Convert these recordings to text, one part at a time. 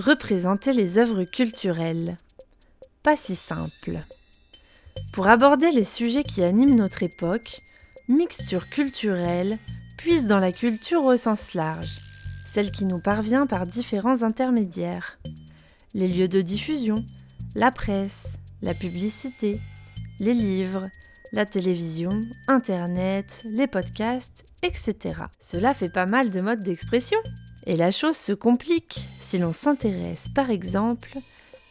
Représenter les œuvres culturelles. Pas si simple. Pour aborder les sujets qui animent notre époque, Mixture culturelle puise dans la culture au sens large, celle qui nous parvient par différents intermédiaires. Les lieux de diffusion, la presse, la publicité, les livres, la télévision, Internet, les podcasts, etc. Cela fait pas mal de modes d'expression. Et la chose se complique si l'on s'intéresse par exemple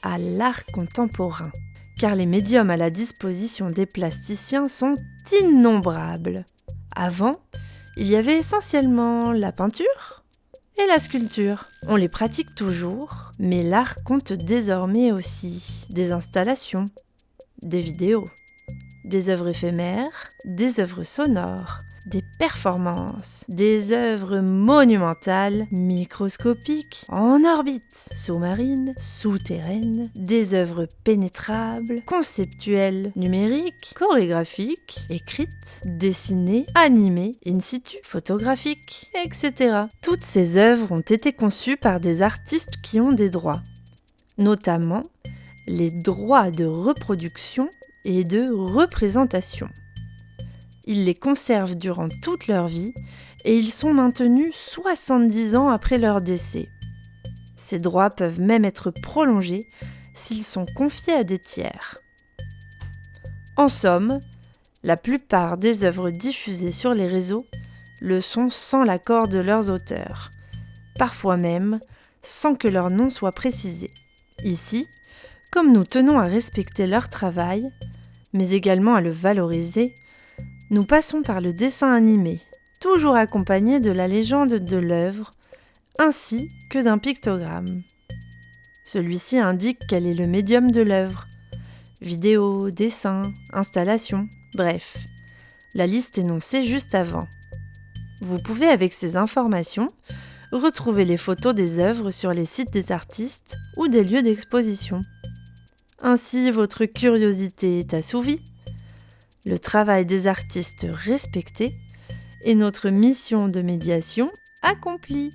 à l'art contemporain, car les médiums à la disposition des plasticiens sont innombrables. Avant, il y avait essentiellement la peinture et la sculpture. On les pratique toujours, mais l'art compte désormais aussi des installations, des vidéos, des œuvres éphémères, des œuvres sonores, des performances, des œuvres monumentales, microscopiques, en orbite, sous-marines, souterraines, des œuvres pénétrables, conceptuelles, numériques, chorégraphiques, écrites, dessinées, animées, in situ, photographiques, etc. Toutes ces œuvres ont été conçues par des artistes qui ont des droits, notamment les droits de reproduction et de représentation. Ils les conservent durant toute leur vie et ils sont maintenus 70 ans après leur décès. Ces droits peuvent même être prolongés s'ils sont confiés à des tiers. En somme, la plupart des œuvres diffusées sur les réseaux le sont sans l'accord de leurs auteurs, parfois même sans que leur nom soit précisé. Ici, comme nous tenons à respecter leur travail, mais également à le valoriser, nous passons par le dessin animé, toujours accompagné de la légende de l'œuvre, ainsi que d'un pictogramme. Celui-ci indique quel est le médium de l'œuvre. Vidéo, dessin, installation, bref. La liste énoncée juste avant. Vous pouvez avec ces informations retrouver les photos des œuvres sur les sites des artistes ou des lieux d'exposition. Ainsi, votre curiosité est assouvie, le travail des artistes respecté et notre mission de médiation accomplie.